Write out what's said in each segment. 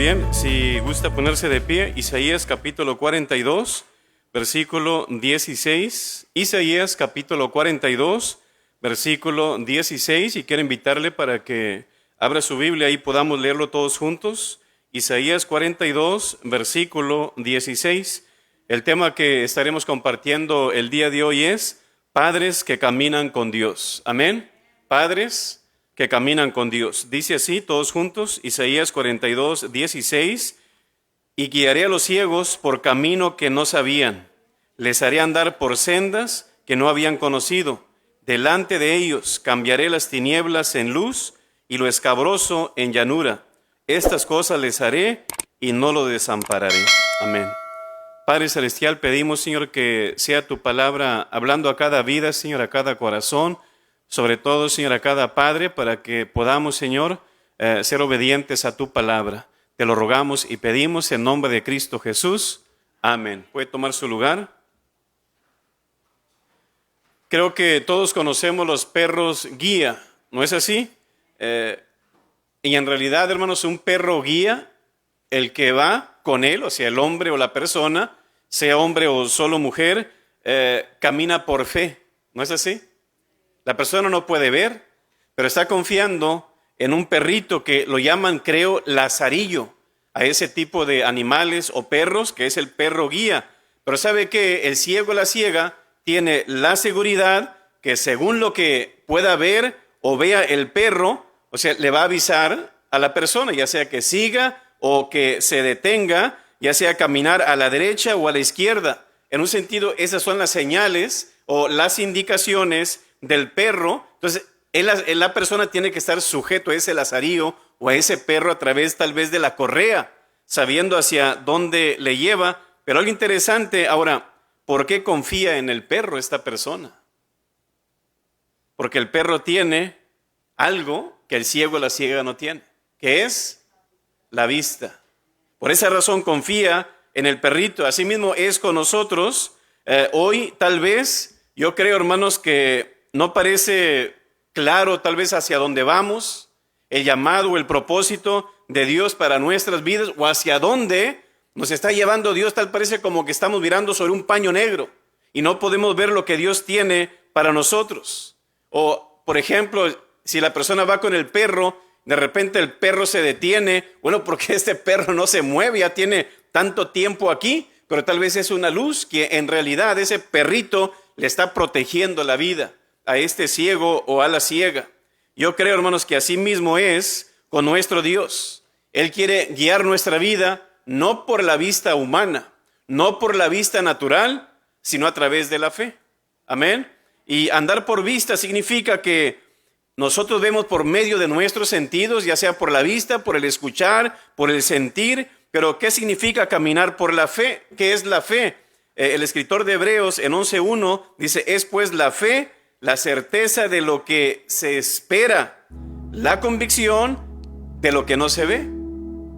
bien, si gusta ponerse de pie, Isaías capítulo 42, versículo 16. Isaías capítulo 42, versículo 16. Y quiero invitarle para que abra su Biblia y podamos leerlo todos juntos. Isaías 42, versículo 16. El tema que estaremos compartiendo el día de hoy es padres que caminan con Dios. Amén. Padres que caminan con Dios. Dice así, todos juntos, Isaías 42, 16. Y guiaré a los ciegos por camino que no sabían. Les haré andar por sendas que no habían conocido. Delante de ellos cambiaré las tinieblas en luz y lo escabroso en llanura. Estas cosas les haré y no lo desampararé. Amén. Padre Celestial, pedimos, Señor, que sea tu palabra hablando a cada vida, Señor, a cada corazón, sobre todo, Señor, a cada padre, para que podamos, Señor, ser obedientes a tu palabra. Te lo rogamos y pedimos en nombre de Cristo Jesús. Amén. ¿Puede tomar su lugar? Creo que todos conocemos los perros guía, ¿no es así? Y en realidad, hermanos, un perro guía, el que va con él, o sea, el hombre o la persona, sea hombre o solo mujer, camina por fe, ¿no es así? La persona no puede ver, pero está confiando en un perrito que lo llaman, creo, lazarillo, a ese tipo de animales o perros, que es el perro guía. Pero sabe que el ciego o la ciega tiene la seguridad que según lo que pueda ver o vea el perro, o sea, le va a avisar a la persona, ya sea que siga o que se detenga, ya sea caminar a la derecha o a la izquierda. En un sentido, esas son las señales o las indicaciones del perro. Entonces, la persona tiene que estar sujeto a ese lazarillo o a ese perro a través tal vez de la correa, sabiendo hacia dónde le lleva. Pero algo interesante, ahora, ¿por qué confía en el perro esta persona? Porque el perro tiene algo que el ciego o la ciega no tiene, que es la vista. Por esa razón confía en el perrito. Asimismo es con nosotros. Hoy tal vez, yo creo, hermanos, que no parece claro tal vez hacia dónde vamos, el llamado o el propósito de Dios para nuestras vidas, o hacia dónde nos está llevando Dios. Tal parece como que estamos mirando sobre un paño negro y no podemos ver lo que Dios tiene para nosotros. O, por ejemplo, si la persona va con el perro, de repente el perro se detiene. Bueno, porque este perro no se mueve, ya tiene tanto tiempo aquí, pero tal vez es una luz que en realidad ese perrito le está protegiendo la vida a este ciego o a la ciega. Yo creo, hermanos, que así mismo es con nuestro Dios. Él quiere guiar nuestra vida no por la vista humana, no por la vista natural, sino a través de la fe. Amén. Y andar por vista significa que nosotros vemos por medio de nuestros sentidos, ya sea por la vista, por el escuchar, por el sentir. Pero ¿qué significa caminar por la fe? ¿Qué es la fe? El escritor de Hebreos en 11:1 dice, es pues la fe, la certeza de lo que se espera, la convicción de lo que no se ve.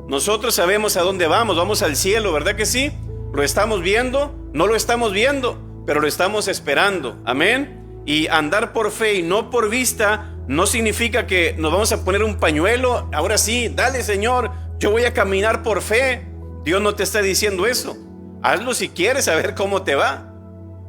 Nosotros sabemos a dónde vamos al cielo, ¿verdad que sí? ¿Lo estamos viendo? No lo estamos viendo, pero lo estamos esperando. Amén. Y andar por fe y no por vista no significa que nos vamos a poner un pañuelo. Ahora sí, dale, Señor, yo voy a caminar por fe. Dios no te está diciendo eso. Hazlo si quieres, a ver cómo te va.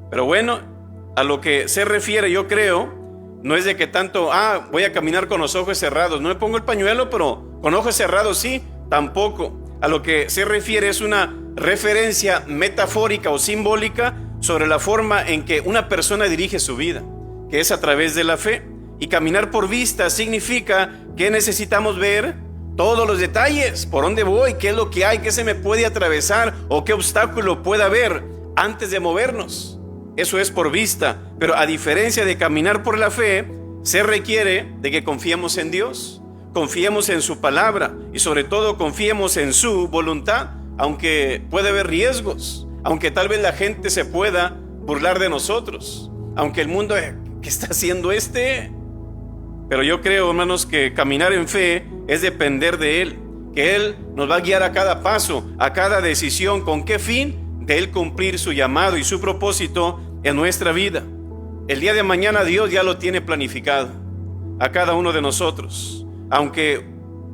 Pero bueno, a lo que se refiere, yo creo, no es de que tanto, voy a caminar con los ojos cerrados. No me pongo el pañuelo, pero con ojos cerrados sí, tampoco. A lo que se refiere es una referencia metafórica o simbólica sobre la forma en que una persona dirige su vida, que es a través de la fe. Y caminar por vista significa que necesitamos ver todos los detalles, por dónde voy, qué es lo que hay, qué se me puede atravesar o qué obstáculo puede haber antes de movernos. Eso es por vista, pero a diferencia de caminar por la fe, se requiere de que confiemos en Dios, confiemos en su palabra y sobre todo confiemos en su voluntad, aunque puede haber riesgos, aunque tal vez la gente se pueda burlar de nosotros, aunque el mundo, ¿qué está haciendo este? Pero yo creo, hermanos, que caminar en fe es depender de Él, que Él nos va a guiar a cada paso, a cada decisión. ¿Con qué fin? De Él cumplir su llamado y su propósito en nuestra vida. El día de mañana Dios ya lo tiene planificado a cada uno de nosotros. Aunque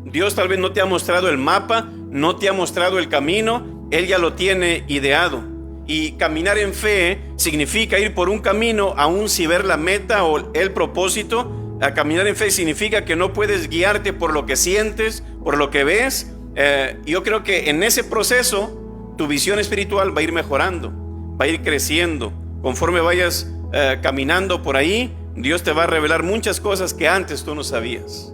Dios tal vez no te ha mostrado el mapa, no te ha mostrado el camino, Él ya lo tiene ideado. Y caminar en fe significa ir por un camino aún sin ver la meta o el propósito. Caminar en fe significa que no puedes guiarte por lo que sientes, por lo que ves. Yo creo que en ese proceso tu visión espiritual va a ir mejorando, va a ir creciendo. Conforme vayas caminando por ahí, Dios te va a revelar muchas cosas que antes tú no sabías.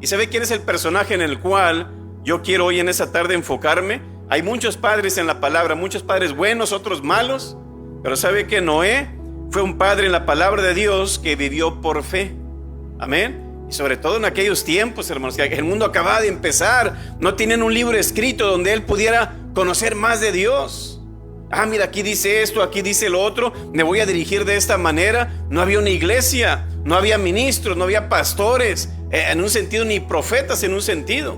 ¿Y sabe quién es el personaje en el cual yo quiero hoy en esta tarde enfocarme? Hay muchos padres en la palabra, muchos padres buenos, otros malos. Pero ¿sabe que Noé fue un padre en la palabra de Dios que vivió por fe? Amén. Y sobre todo en aquellos tiempos, hermanos, que el mundo acababa de empezar. No tienen un libro escrito donde él pudiera conocer más de Dios. Mira, aquí dice esto, aquí dice lo otro, me voy a dirigir de esta manera. No había una iglesia, no había ministros, no había pastores, en un sentido, ni profetas en un sentido.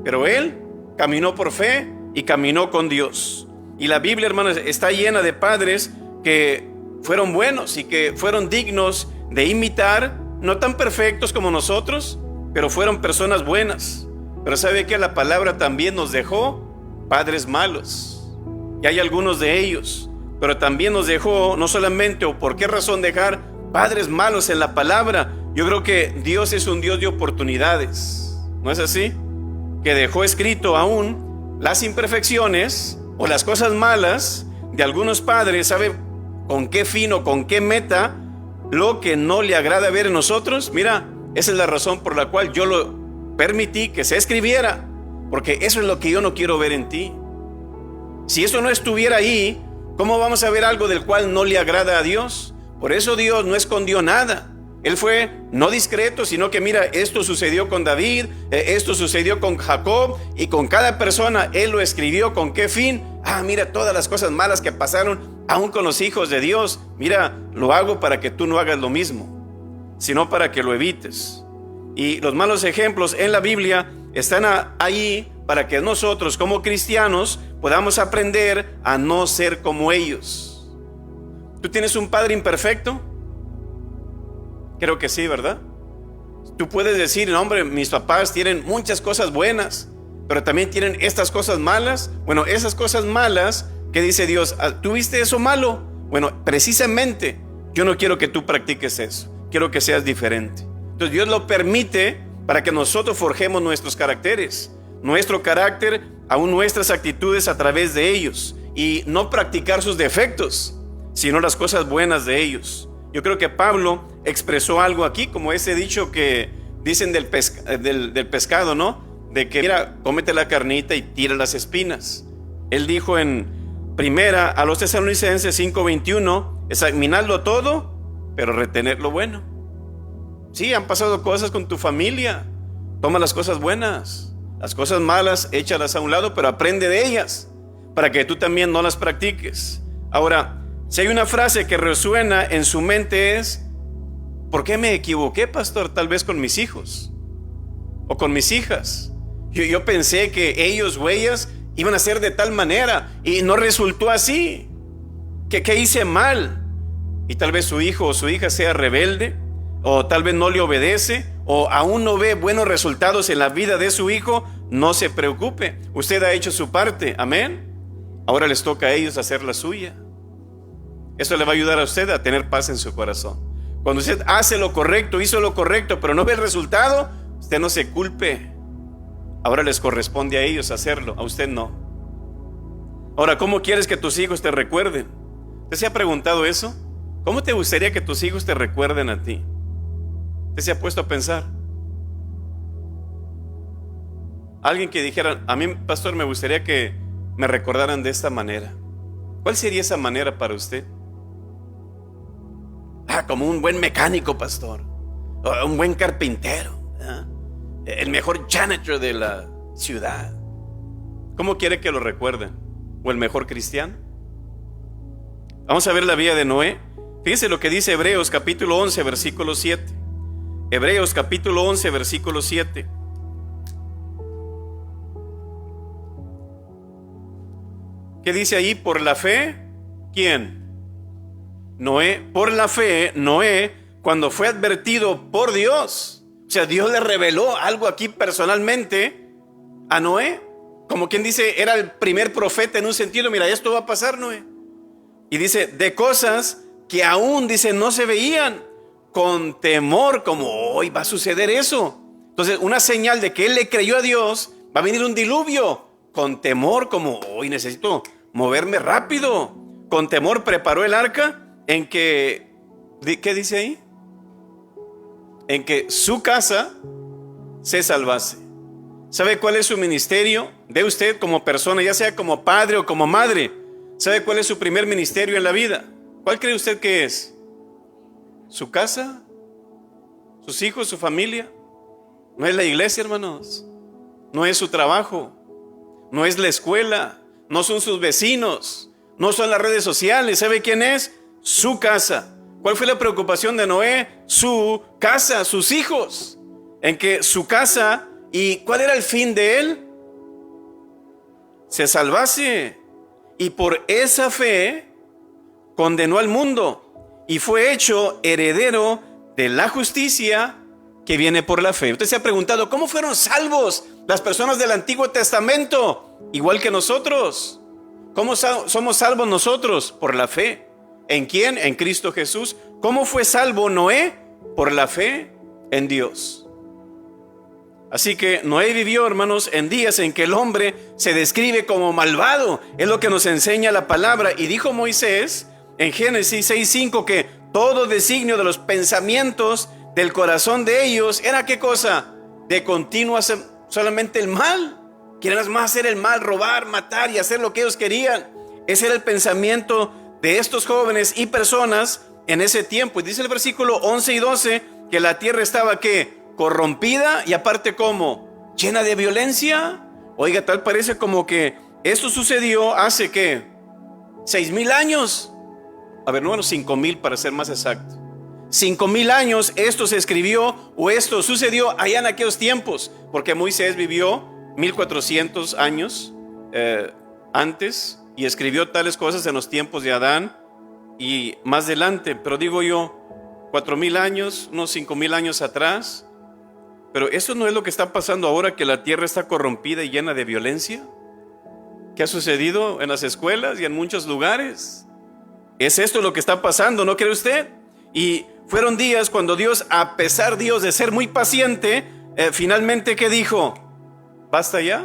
Pero él caminó por fe y caminó con Dios. Y la Biblia, hermanos, está llena de padres que fueron buenos y que fueron dignos de imitar, no tan perfectos como nosotros, pero fueron personas buenas. Pero ¿sabe qué? La palabra también nos dejó padres malos. Y hay algunos de ellos, pero también nos dejó, no solamente, o por qué razón dejar padres malos en la palabra. Yo creo que Dios es un Dios de oportunidades, ¿no es así? Que dejó escrito aún las imperfecciones o las cosas malas de algunos padres. ¿Sabe con qué fin o con qué meta? Lo que no le agrada ver en nosotros. Mira, esa es la razón por la cual yo lo permití que se escribiera, porque eso es lo que yo no quiero ver en ti. Si eso no estuviera ahí, ¿cómo vamos a ver algo del cual no le agrada a Dios? Por eso Dios no escondió nada. Él fue no discreto, sino que mira, esto sucedió con David, esto sucedió con Jacob, y con cada persona Él lo escribió. ¿Con qué fin? Mira todas las cosas malas que pasaron, aún con los hijos de Dios. Mira, lo hago para que tú no hagas lo mismo, sino para que lo evites. Y los malos ejemplos en la Biblia están ahí para que nosotros como cristianos podamos aprender a no ser como ellos. ¿Tú tienes un padre imperfecto? Creo que sí, ¿verdad? Tú puedes decir, no, hombre, mis papás tienen muchas cosas buenas, pero también tienen estas cosas malas. Bueno, esas cosas malas, ¿qué dice Dios? ¿Tú viste eso malo? Bueno, precisamente yo no quiero que tú practiques eso. Quiero que seas diferente. Entonces Dios lo permite para que nosotros forjemos nuestros caracteres, nuestro carácter, aún nuestras actitudes a través de ellos, y no practicar sus defectos, sino las cosas buenas de ellos. Yo creo que Pablo expresó algo aquí, como ese dicho que dicen del pescado, ¿no? De que, mira, cómete la carnita y tira las espinas. Él dijo en primera a los Tesalonicenses 5:21, examinadlo todo, pero retener lo bueno. Sí, han pasado cosas con tu familia. Toma las cosas buenas. Las cosas malas, échalas a un lado, pero aprende de ellas, para que tú también no las practiques. Ahora, si hay una frase que resuena en su mente es: ¿por qué me equivoqué, pastor? Tal vez con mis hijos o con mis hijas. Yo pensé que ellos o ellas iban a ser de tal manera y no resultó así. ¿Qué hice mal? Y tal vez su hijo o su hija sea rebelde, o tal vez no le obedece, o aún no ve buenos resultados en la vida de su hijo. No se preocupe, usted ha hecho su parte, amén. Ahora les toca a ellos hacer la suya. Eso le va a ayudar a usted a tener paz en su corazón. Cuando usted hace lo correcto, hizo lo correcto, pero no ve el resultado, usted no se culpe. Ahora les corresponde a ellos hacerlo, a usted no. Ahora, ¿cómo quieres que tus hijos te recuerden? ¿Usted se ha preguntado eso? ¿Cómo te gustaría que tus hijos te recuerden a ti? ¿Usted se ha puesto a pensar? Alguien que dijera: a mí, pastor, me gustaría que me recordaran de esta manera. ¿Cuál sería esa manera para usted? Como un buen mecánico, pastor, o un buen carpintero, el mejor janitor de la ciudad. ¿Cómo quiere que lo recuerden? ¿O el mejor cristiano? Vamos a ver la vida de Noé. Fíjense lo que dice Hebreos capítulo 11 versículo 7. Hebreos capítulo 11 versículo 7. ¿Qué dice ahí? Por la fe, ¿quién? Noé. Por la fe, Noé, cuando fue advertido por Dios, o sea, Dios le reveló algo aquí personalmente a Noé. como quien dice, era el primer profeta en un sentido. Mira, esto va a pasar, Noé. Y dice, de cosas que aún, dice, no se veían, con temor, como hoy va a suceder eso. Entonces, una señal de que él le creyó a Dios, va a venir un diluvio, con temor, como hoy necesito moverme rápido. Con temor preparó el arca en que, ¿qué dice ahí? En que su casa se salvase. ¿Sabe cuál es su ministerio de usted como persona, ya sea como padre o como madre? ¿Sabe cuál es su primer ministerio en la vida? ¿Cuál cree usted que es? ¿Su casa? ¿Sus hijos? ¿Su familia? No es la iglesia, hermanos. No es su trabajo. No es la escuela. No son sus vecinos. No son las redes sociales. ¿Sabe quién es? Su casa. ¿Cuál fue la preocupación de Noé? Su casa, sus hijos. En que su casa, ¿y cuál era el fin de él? Se salvase. Y por esa fe condenó al mundo y fue hecho heredero de la justicia que viene por la fe. Usted se ha preguntado, ¿cómo fueron salvos las personas del Antiguo Testamento? Igual que nosotros. ¿Cómo somos salvos nosotros? Por la fe. ¿En quién? En Cristo Jesús. ¿Cómo fue salvo Noé? Por la fe en Dios. Así que Noé vivió, hermanos, en días en que el hombre se describe como malvado. Es lo que nos enseña la palabra. Y dijo Moisés en Génesis 6:5 que todo designio de los pensamientos del corazón de ellos era ¿qué cosa? De continuo hacer solamente el mal. Quieren más hacer el mal, robar, matar y hacer lo que ellos querían. Ese era el pensamiento de estos jóvenes y personas en ese tiempo. Y dice el versículo 11 y 12 que la tierra estaba ¿qué? Corrompida y aparte como llena de violencia. Oiga, tal parece como que esto sucedió hace ¿qué? 6,000 años. A ver, no, bueno, 5,000 para ser más exacto. 5,000 años esto se escribió o esto sucedió allá en aquellos tiempos, porque Moisés vivió 1400 años antes y escribió tales cosas en los tiempos de Adán y más adelante. Pero digo yo, 4,000 años, unos 5,000 años atrás. Pero eso no es lo que está pasando ahora, que la tierra está corrompida y llena de violencia. ¿Qué ha sucedido en las escuelas y en muchos lugares? ¿Es esto lo que está pasando, no cree usted? Y fueron días cuando Dios, a pesar Dios de ser muy paciente, finalmente ¿qué dijo? ¿Basta ya?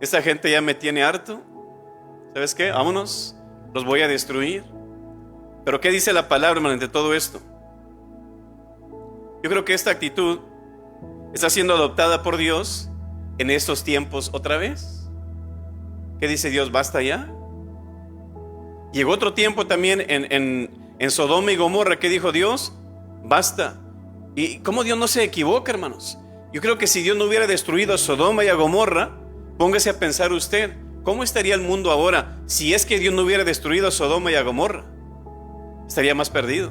Esta gente ya me tiene harto. ¿Sabes qué? Vámonos, los voy a destruir. Pero ¿qué dice la palabra, hermano, ante todo esto? Yo creo que esta actitud está siendo adoptada por Dios en estos tiempos otra vez. ¿Qué dice Dios? ¿Basta ya? Llegó otro tiempo también en Sodoma y Gomorra. ¿Qué dijo Dios? Basta. ¿Y cómo Dios no se equivoca, hermanos? Yo creo que si Dios no hubiera destruido a Sodoma y a Gomorra, póngase a pensar usted, ¿cómo estaría el mundo ahora si es que Dios no hubiera destruido a Sodoma y a Gomorra? Estaría más perdido.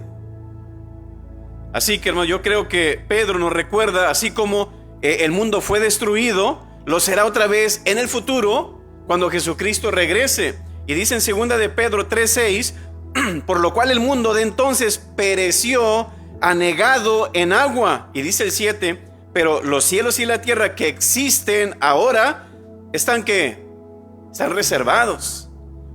Así que, hermano, yo creo que Pedro nos recuerda, así como el mundo fue destruido, lo será otra vez en el futuro cuando Jesucristo regrese. Y dice en 2 de Pedro 3:6, por lo cual el mundo de entonces pereció anegado en agua. Y dice el 7, pero los cielos y la tierra que existen ahora están ¿qué? Están reservados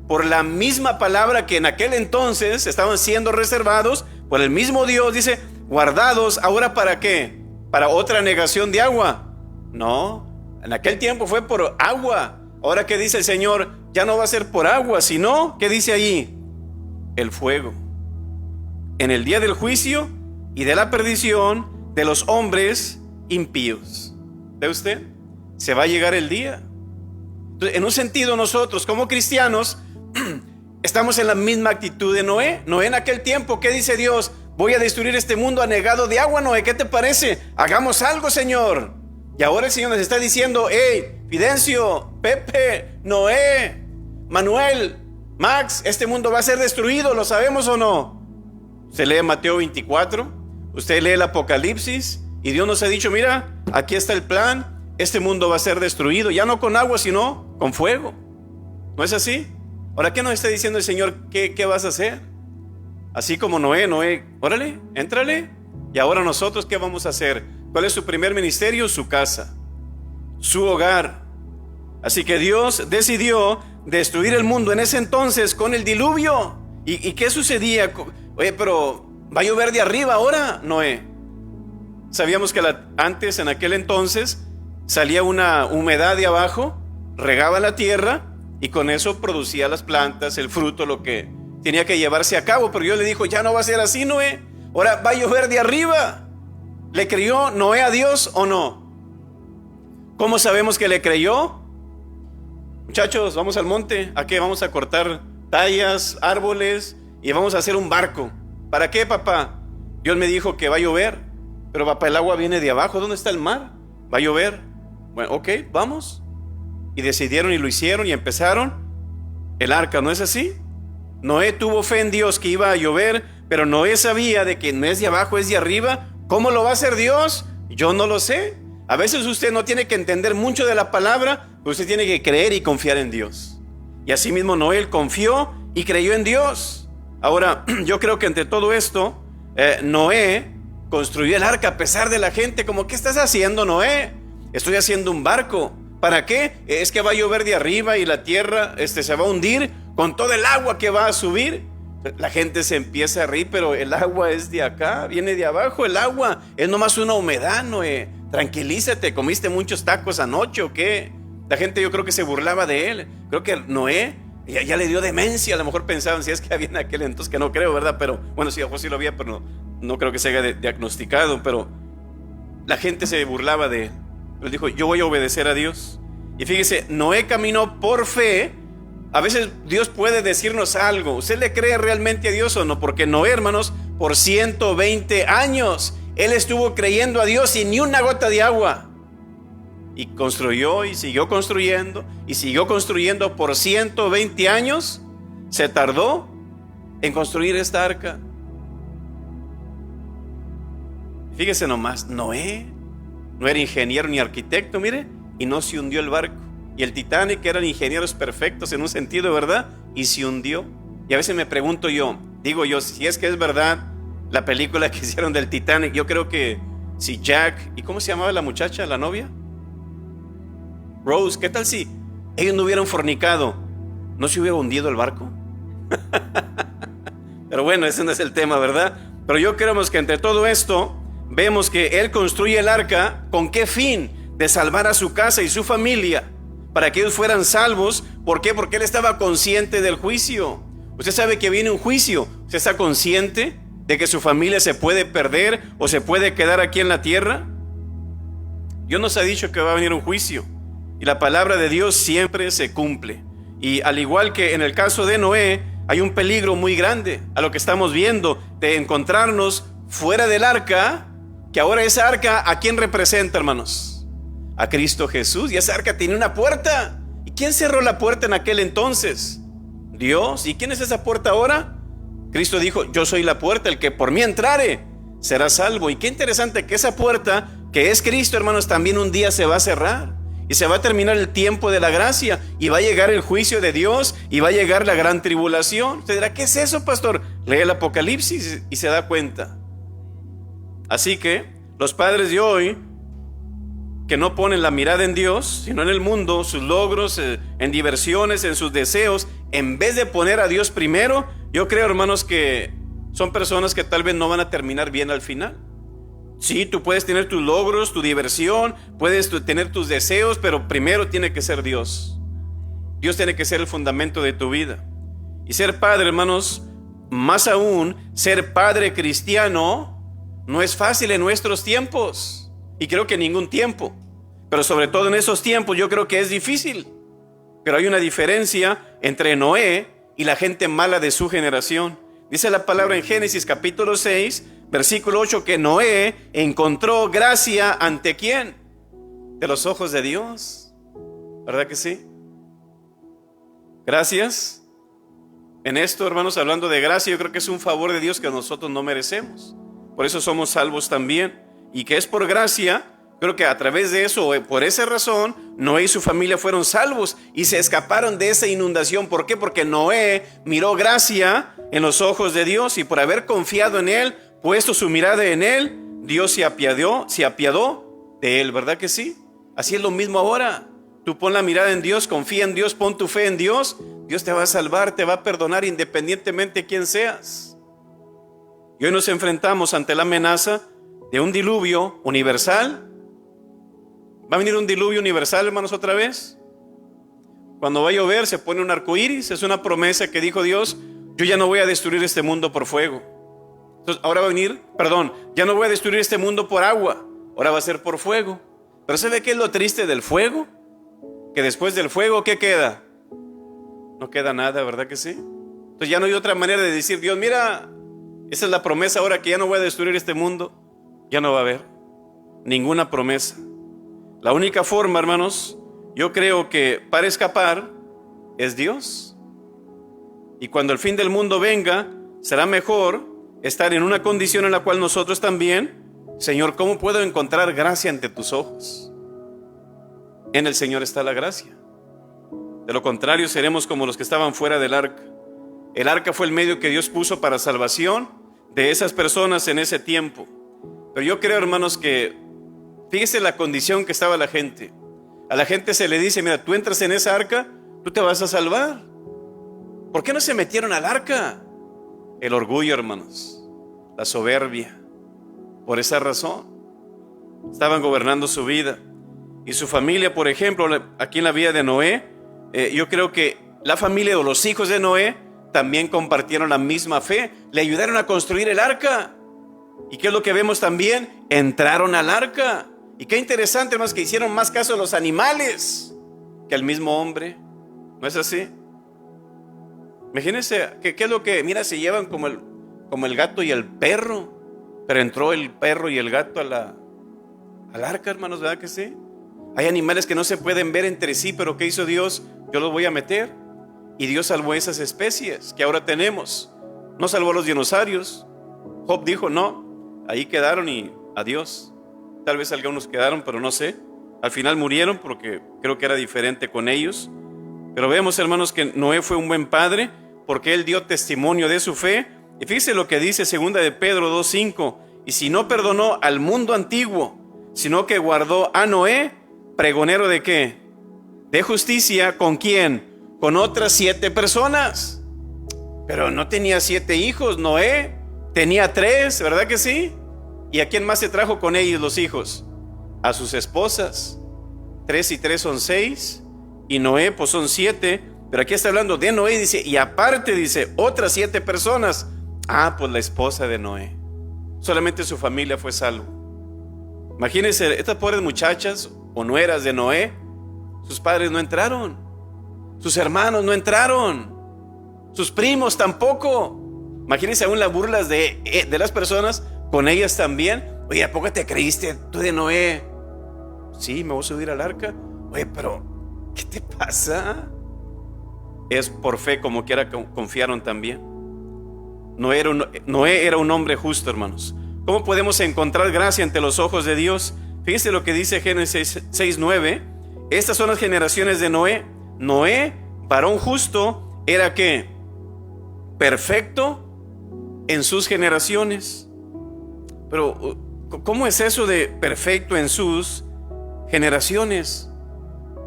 por la misma palabra que en aquel entonces estaban siendo reservados por el mismo Dios. Dice, guardados ahora ¿para qué? ¿Para otra negación de agua? No, en aquel tiempo fue por agua. Ahora ¿qué dice el Señor? Ya no va a ser por agua, sino, ¿qué dice allí? El fuego. En el día del juicio y de la perdición de los hombres impíos. ¿Ve usted? Se va a llegar el día. Entonces, en un sentido nosotros como cristianos estamos en la misma actitud de Noé. Noé en aquel tiempo, ¿qué dice Dios? Voy a destruir este mundo anegado de agua, Noé. ¿Qué te parece? Hagamos algo, Señor. Y ahora el Señor nos está diciendo, hey, Fidencio, Pepe, Noé, Manuel, Max, este mundo va a ser destruido, ¿lo sabemos o no? Usted lee Mateo 24, usted lee el Apocalipsis y Dios nos ha dicho, mira, aquí está el plan, este mundo va a ser destruido, ya no con agua, sino con fuego. ¿No es así? Ahora, ¿qué nos está diciendo el Señor? ¿Qué vas a hacer? Así como Noé, órale, éntrale. Y ahora nosotros, ¿qué vamos a hacer? ¿Cuál es su primer ministerio? Su casa, su hogar. Así que Dios decidió destruir el mundo en ese entonces con el diluvio. ¿Y qué sucedía? Oye, pero ¿va a llover de arriba ahora, Noé? Sabíamos que antes, en aquel entonces, salía una humedad de abajo, regaba la tierra y con eso producía las plantas, el fruto, lo que tenía que llevarse a cabo. Pero Dios le dijo, ya no va a ser así, Noé. Ahora va a llover de arriba. ¿Le creyó Noé a Dios o no? ¿Cómo sabemos que le creyó? Muchachos, vamos al monte. ¿A qué? Vamos a cortar tallas, árboles y vamos a hacer un barco. ¿Para qué, papá? Dios me dijo que va a llover. Pero papá, el agua viene de abajo. ¿Dónde está el mar? Va a llover. Bueno, ok, vamos. Y decidieron y lo hicieron y empezaron el arca, ¿no es así? Noé tuvo fe en Dios que iba a llover, pero Noé sabía de que no es de abajo, es de arriba. ¿Cómo lo va a hacer Dios? Yo no lo sé. A veces usted no tiene que entender mucho de la palabra, pero usted tiene que creer y confiar en Dios. Y así mismo Noé confió y creyó en Dios. Ahora, yo creo que entre todo esto, Noé construyó el arca a pesar de la gente. Como, ¿qué estás haciendo, Noé? Estoy haciendo un barco. ¿Para qué? Es que va a llover de arriba y la tierra se va a hundir con todo el agua que va a subir. La gente se empieza a reír, pero el agua es de acá, viene de abajo. El agua es nomás una humedad, Noé. Tranquilízate, ¿comiste muchos tacos anoche o qué? La gente, yo creo que se burlaba de él. Creo que Noé ya le dio demencia. A lo mejor pensaban, si es que había en aquel entonces, que no creo, ¿verdad? Pero bueno, sí, sí lo había, pero no creo que se haya diagnosticado. Pero la gente se burlaba de él. Él dijo, yo voy a obedecer a Dios. Y fíjese, Noé caminó por fe. A veces Dios puede decirnos algo. ¿Usted le cree realmente a Dios o no? Porque Noé, hermanos, por 120 años, él estuvo creyendo a Dios sin ni una gota de agua. Y construyó y siguió construyendo y siguió construyendo por 120 años. Se tardó en construir esta arca. Fíjese nomás, Noé no era ingeniero ni arquitecto, mire, y no se hundió el barco. Y el Titanic eran ingenieros perfectos en un sentido, ¿verdad? Y se hundió. Y a veces me pregunto yo, digo yo, si es que es verdad la película que hicieron del Titanic, yo creo que si Jack, ¿y cómo se llamaba la muchacha, la novia? Rose, ¿qué tal si ellos no hubieran fornicado? ¿No se hubiera hundido el barco? Pero bueno, ese no es el tema, ¿verdad? Pero yo creo que entre todo esto, vemos que él construye el arca, ¿con qué fin? De salvar a su casa y su familia, para que ellos fueran salvos. ¿Por qué? Porque él estaba consciente del juicio. Usted sabe que viene un juicio. ¿Usted está consciente de que su familia se puede perder o se puede quedar aquí en la tierra? Dios nos ha dicho que va a venir un juicio y la palabra de Dios siempre se cumple. Y al igual que en el caso de Noé, hay un peligro muy grande a lo que estamos viendo de encontrarnos fuera del arca, que ahora esa arca, ¿a quién representa, hermanos? A Cristo Jesús. Y esa arca tiene una puerta. ¿Y quién cerró la puerta en aquel entonces? Dios. ¿Y quién es esa puerta ahora? Cristo dijo, yo soy la puerta, el que por mí entrare será salvo. Y qué interesante que esa puerta, que es Cristo, hermanos, también un día se va a cerrar. Y se va a terminar el tiempo de la gracia. Y va a llegar el juicio de Dios. Y va a llegar la gran tribulación. Usted dirá, ¿qué es eso, pastor? Lee el Apocalipsis y se da cuenta. Así que los padres de hoy, que no ponen la mirada en Dios, sino en el mundo, sus logros, en diversiones, en sus deseos, en vez de poner a Dios primero, yo creo, hermanos, que son personas que tal vez no van a terminar bien al final. Sí, tú puedes tener tus logros, tu diversión, puedes tener tus deseos, pero primero tiene que ser Dios. Dios tiene que ser el fundamento de tu vida. Y ser padre, hermanos, más aún, ser padre cristiano no es fácil en nuestros tiempos. Y creo que en ningún tiempo, pero sobre todo en esos tiempos yo creo que es difícil. Pero hay una diferencia entre Noé y la gente mala de su generación. Dice la palabra en Génesis capítulo 6, versículo 8, que Noé encontró gracia ante ¿quién? De los ojos de Dios. ¿Verdad que sí? Gracias. En esto, hermanos, hablando de gracia, yo creo que es un favor de Dios que nosotros no merecemos. Por eso somos salvos también. Y que es por gracia, creo que a través de eso, por esa razón, Noé y su familia fueron salvos y se escaparon de esa inundación. ¿Por qué? Porque Noé miró gracia en los ojos de Dios y por haber confiado en él, puesto su mirada en él, Dios se apiadó de él, ¿verdad que sí? Así es lo mismo ahora. Tú pon la mirada en Dios, confía en Dios, pon tu fe en Dios. Dios te va a salvar, te va a perdonar independientemente de quién seas. Y hoy nos enfrentamos ante la amenaza de un diluvio universal. ¿Va a venir un diluvio universal, hermanos, otra vez? Cuando va a llover se pone un arco iris. Es una promesa que dijo Dios: yo ya no voy a destruir este mundo por fuego. Entonces ahora va a venir, ya no voy a destruir este mundo por agua, ahora va a ser por fuego. Pero ¿sabe qué es lo triste del fuego? Que después del fuego, ¿qué queda? No queda nada, ¿verdad que sí? Entonces ya no hay otra manera de decir: Dios, mira, esa es la promesa ahora, que ya no voy a destruir este mundo. Ya no va a haber ninguna promesa. La única forma, hermanos, yo creo que para escapar es Dios. Y cuando el fin del mundo venga, será mejor estar en una condición en la cual nosotros también: Señor, ¿cómo puedo encontrar gracia ante tus ojos? En el Señor está la gracia. De lo contrario, seremos como los que estaban fuera del arca. El arca fue el medio que Dios puso para salvación de esas personas en ese tiempo. Pero yo creo, hermanos, que fíjese la condición que estaba la gente. A la gente se le dice: mira, tú entras en esa arca, tú te vas a salvar. ¿Por qué no se metieron al arca? El orgullo, hermanos, la soberbia. Por esa razón estaban gobernando su vida. Y su familia, por ejemplo, aquí en la vida de Noé, yo creo que la familia o los hijos de Noé también compartieron la misma fe. Le ayudaron a construir el arca. ¿Y qué es lo que vemos también? Entraron al arca. Y qué interesante, hermanos, que hicieron más caso a los animales que al mismo hombre. ¿No es así? Imagínense, ¿qué es lo que? Mira, se llevan como el gato y el perro. Pero entró el perro y el gato al arca, hermanos, ¿verdad que sí? Hay animales que no se pueden ver entre sí, pero ¿qué hizo Dios? Yo los voy a meter. Y Dios salvó esas especies que ahora tenemos. No salvó a los dinosaurios. Job dijo: no, ahí quedaron y adiós. Tal vez algunos quedaron, pero no sé. Al final murieron porque creo que era diferente con ellos. Pero vemos, hermanos, que Noé fue un buen padre porque él dio testimonio de su fe. Y fíjese lo que dice 2 de Pedro 2:5. Y si no perdonó al mundo antiguo, sino que guardó a Noé, pregonero de ¿qué? De justicia. ¿Con quién? Con otras 7 personas. Pero no tenía 7 hijos Noé, tenía 3, ¿verdad que sí? ¿Y a quién más se trajo con ellos los hijos? A sus esposas. 3 y 3 son 6, y Noé pues son 7. Pero aquí está hablando de Noé, dice, y aparte dice, otras 7 personas. Pues la esposa de Noé. Solamente su familia fue salvo. Imagínense, estas pobres muchachas o nueras de Noé, sus padres no entraron, sus hermanos no entraron, sus primos tampoco. Imagínense aún las burlas de las personas con ellas también. Oye, ¿a poco te creíste tú de Noé? Sí, me voy a subir al arca. Oye, pero ¿qué te pasa? Es por fe, como quiera confiaron también. Noé era un hombre justo, hermanos. ¿Cómo podemos encontrar gracia ante los ojos de Dios? Fíjense lo que dice Génesis 6:9. Estas son las generaciones de Noé. Noé, varón justo, era ¿qué? Perfecto en sus generaciones. Pero ¿cómo es eso de perfecto en sus generaciones?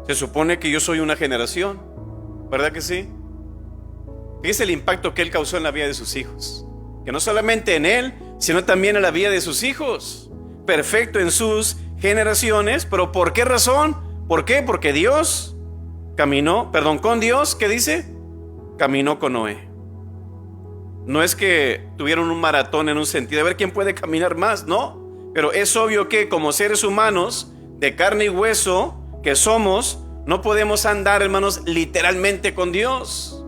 Se supone que yo soy una generación, ¿verdad que sí? Fíjese el impacto que él causó en la vida de sus hijos. Que no solamente en él, sino también en la vida de sus hijos. Perfecto en sus generaciones. ¿Pero por qué razón? ¿Por qué? Porque Dios con Dios, ¿qué dice? Caminó con Noé. No es que tuvieron un maratón en un sentido, a ver quién puede caminar más, no. Pero es obvio que como seres humanos, de carne y hueso, que somos, no podemos andar, hermanos, literalmente con Dios.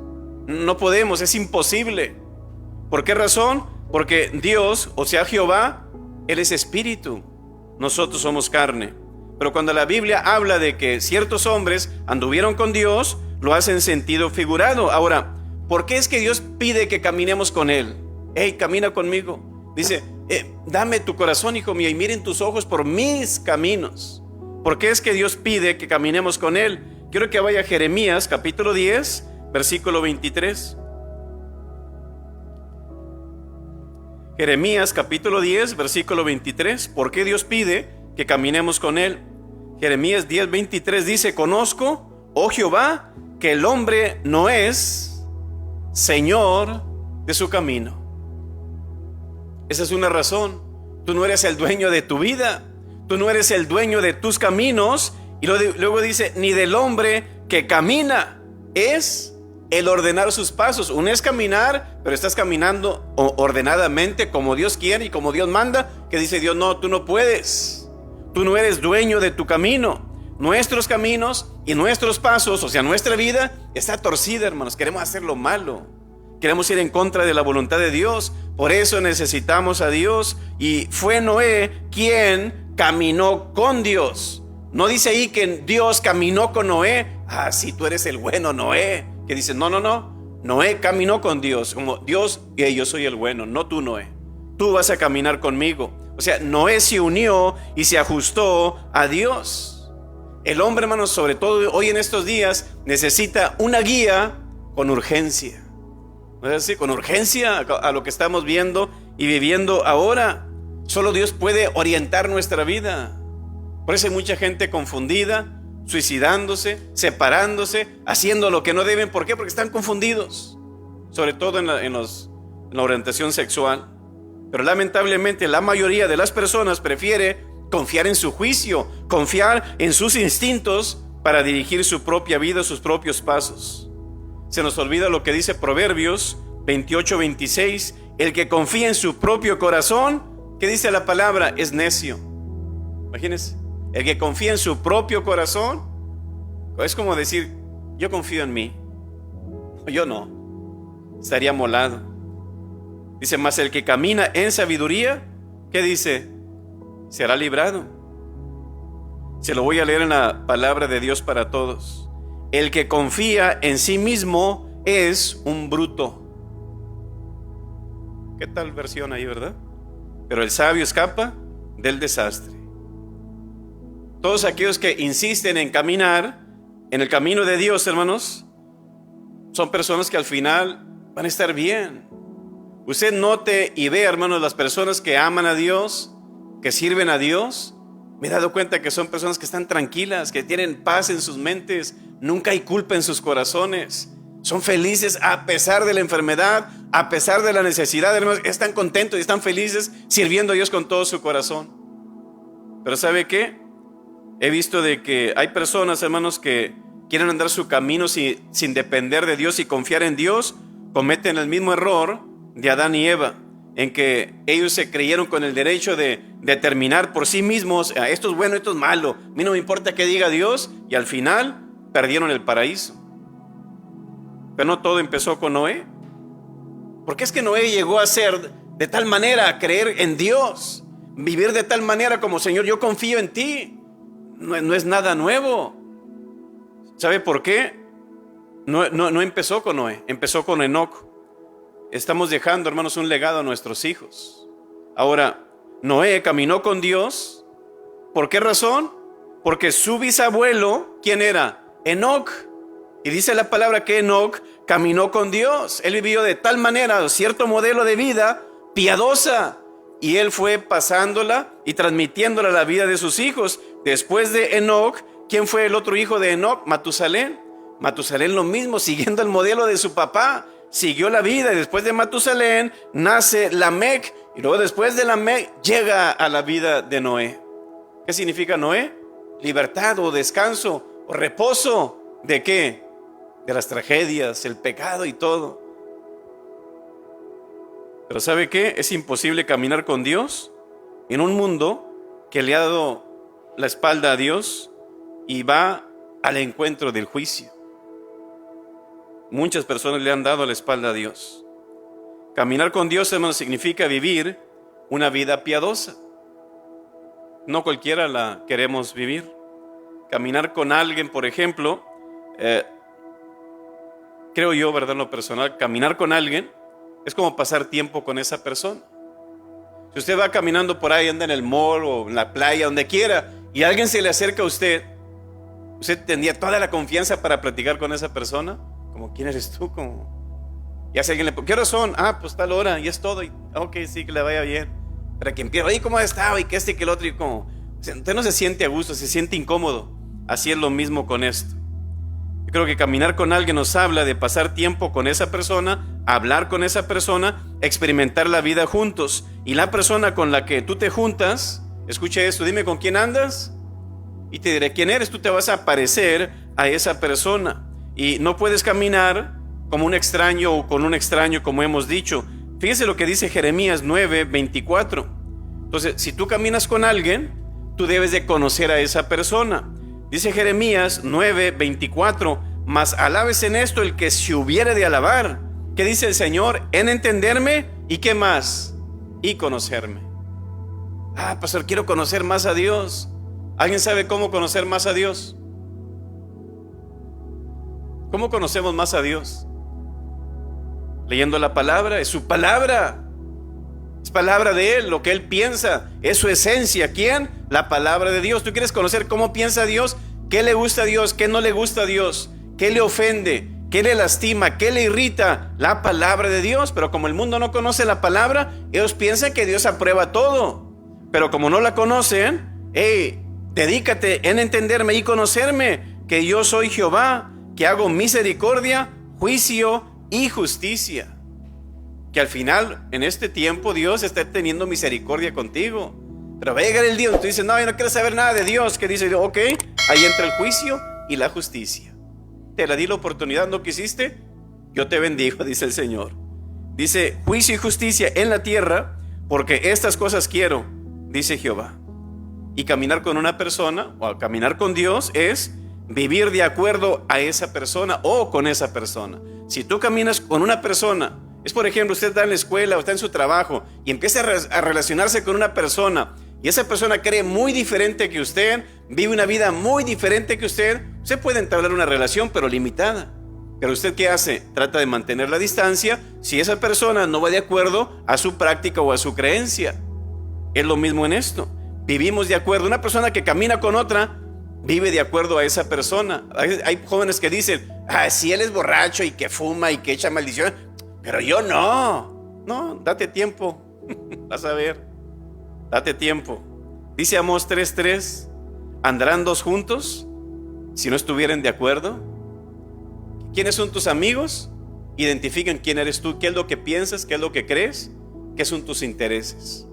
No podemos, es imposible. ¿Por qué razón? Porque Dios, o sea Jehová, Él es espíritu, nosotros somos carne. Pero cuando la Biblia habla de que ciertos hombres anduvieron con Dios, lo hace en sentido figurado. Ahora, ¿por qué es que Dios pide que caminemos con Él? Hey, camina conmigo. Dice, dame tu corazón, hijo mío, y miren tus ojos por mis caminos. ¿Por qué es que Dios pide que caminemos con Él? Quiero que vaya a Jeremías capítulo 10, versículo 23. Jeremías capítulo 10, versículo 23. ¿Por qué Dios pide que caminemos con Él? Jeremías 10:23 dice: conozco, oh Jehová, que el hombre no es señor de su camino. Esa es una razón. Tú no eres el dueño de tu vida, tú no eres el dueño de tus caminos. Y luego dice: ni del hombre que camina es el ordenar sus pasos. Uno es caminar, pero estás caminando ordenadamente, como Dios quiere y como Dios manda. Que dice Dios: no, tú no puedes, tú no eres dueño de tu camino. Nuestros caminos y nuestros pasos, o sea, nuestra vida está torcida, hermanos. Queremos hacer lo malo, queremos ir en contra de la voluntad de Dios. Por eso necesitamos a Dios. Y fue Noé quien caminó con Dios. No dice ahí que Dios caminó con Noé. Ah, sí, tú eres el bueno, Noé. Que dice: no. Noé caminó con Dios. Como Dios, yo soy el bueno, no tú, Noé. Tú vas a caminar conmigo. O sea, Noé se unió y se ajustó a Dios. El hombre, hermanos, sobre todo hoy en estos días, necesita una guía con urgencia. ¿No es así? Con urgencia a lo que estamos viendo y viviendo ahora. Solo Dios puede orientar nuestra vida. Por eso hay mucha gente confundida, suicidándose, separándose, haciendo lo que no deben. ¿Por qué? Porque están confundidos, sobre todo en la orientación sexual. Pero lamentablemente la mayoría de las personas prefiere confiar en su juicio, confiar en sus instintos para dirigir su propia vida, sus propios pasos. Se nos olvida lo que dice Proverbios 28:26: el que confía en su propio corazón, ¿qué dice la palabra? Es necio. Imagínense, el que confía en su propio corazón es como decir: yo confío en mí. Yo no, estaría molado. Dice: mas el que camina en sabiduría, ¿qué dice? Será librado. Se lo voy a leer en la palabra de Dios para todos. El que confía en sí mismo es un bruto. ¿Qué tal versión ahí, verdad? Pero el sabio escapa del desastre. Todos aquellos que insisten en caminar en el camino de Dios, hermanos, son personas que al final van a estar bien. Usted note y ve, hermanos, las personas que aman a Dios, que sirven a Dios. Me he dado cuenta que son personas que están tranquilas, que tienen paz en sus mentes, nunca hay culpa en sus corazones. Son felices a pesar de la enfermedad, a pesar de la necesidad, hermanos. Están contentos y están felices sirviendo a Dios con todo su corazón. Pero ¿sabe qué? He visto de que hay personas, hermanos, que quieren andar su camino sin depender de Dios y confiar en Dios. Cometen el mismo error de Adán y Eva, en que ellos se creyeron con el derecho de determinar por sí mismos: esto es bueno, esto es malo, a mí no me importa qué diga Dios. Y al final perdieron el paraíso. Pero no todo empezó con Noé. ¿Por qué es que Noé llegó a ser de tal manera, a creer en Dios, vivir de tal manera como: Señor, yo confío en ti? No es nada nuevo. ¿Sabe por qué? No empezó con Noé, empezó con Enoc. Estamos dejando, hermanos, un legado a nuestros hijos. Ahora, Noé caminó con Dios. ¿Por qué razón? Porque su bisabuelo, ¿quién era? Enoc. Y dice la palabra que Enoc caminó con Dios. Él vivió de tal manera, cierto modelo de vida piadosa. Y él fue pasándola y transmitiéndola a la vida de sus hijos. Después de Enoc, ¿quién fue el otro hijo de Enoc? Matusalén. Matusalén lo mismo, siguiendo el modelo de su papá. Siguió la vida, y después de Matusalén nace Lamec, y luego después de Lamec llega a la vida de Noé. ¿Qué significa Noé? Libertad o descanso o reposo. ¿De qué? De las tragedias, el pecado y todo. Pero ¿sabe qué? Es imposible caminar con Dios en un mundo que le ha dado la espalda a Dios y va al encuentro del juicio. Muchas personas le han dado la espalda a Dios. Caminar con Dios, hermanos, significa vivir una vida piadosa. No cualquiera la queremos vivir. Caminar con alguien, por ejemplo, creo yo, verdad, en lo personal, caminar con alguien es como pasar tiempo con esa persona. Si usted va caminando por ahí, anda en el mall o en la playa, donde quiera, y alguien se le acerca a usted tendría toda la confianza para platicar con esa persona. Como, ¿quién eres tú? Como, y hace alguien le, ¿qué horas son? Ah, pues tal hora, y es todo. Y, ok, sí, que le vaya bien. Pero quien empieza, oye, ¿cómo ha estado? Y que este y que el otro, y como, Usted no se siente a gusto, se siente incómodo. Así es lo mismo con esto. Yo creo que caminar con alguien nos habla de pasar tiempo con esa persona, hablar con esa persona, experimentar la vida juntos. Y la persona con la que tú te juntas, escucha esto, dime con quién andas y te diré quién eres. Tú te vas a parecer a esa persona y no puedes caminar como un extraño o con un extraño, como hemos dicho. Fíjese lo que dice Jeremías 9:24. Entonces, si tú caminas con alguien, tú debes de conocer a esa persona. Dice Jeremías 9:24, mas alabes en esto el que se hubiere de alabar. ¿Qué dice el Señor? En entenderme y ¿qué más? Y conocerme. Pastor, quiero conocer más a Dios. ¿Alguien sabe cómo conocer más a Dios? ¿Cómo conocemos más a Dios? Leyendo la palabra, es su palabra. Es palabra de Él, lo que Él piensa, es su esencia. ¿Quién? La palabra de Dios. ¿Tú quieres conocer cómo piensa Dios? ¿Qué le gusta a Dios? ¿Qué no le gusta a Dios? ¿Qué le ofende? ¿Qué le lastima? ¿Qué le irrita? La palabra de Dios. Pero como el mundo no conoce la palabra, ellos piensan que Dios aprueba todo. Pero como no la conocen, dedícate en entenderme y conocerme, que yo soy Jehová, que hago misericordia, juicio y justicia. Que al final, en este tiempo, Dios está teniendo misericordia contigo. Pero va a llegar el día donde tú dices, no, yo no quiero saber nada de Dios. Que dice, ok, ahí entra el juicio y la justicia. Te la di la oportunidad, ¿no quisiste? Yo te bendigo, dice el Señor. Dice, juicio y justicia en la tierra, porque estas cosas quiero, dice Jehová. Y caminar con una persona, o caminar con Dios, es vivir de acuerdo a esa persona o con esa persona. Si tú caminas con una persona, es por ejemplo, usted está en la escuela o está en su trabajo y empieza a relacionarse con una persona y esa persona cree muy diferente que usted, vive una vida muy diferente que usted puede entablar una relación pero limitada. Pero usted, ¿qué hace? Trata de mantener la distancia si esa persona no va de acuerdo a su práctica o a su creencia. Es lo mismo en esto. Vivimos de acuerdo. Una persona que camina con otra vive de acuerdo a esa persona. Hay jóvenes que dicen, si él es borracho y que fuma y que echa maldición, pero yo no. No, date tiempo. Vas a ver. Date tiempo. Dice Amós 3:3, ¿andarán dos juntos si no estuvieran de acuerdo? ¿Quiénes son tus amigos? Identifican quién eres tú, qué es lo que piensas, qué es lo que crees, qué son tus intereses.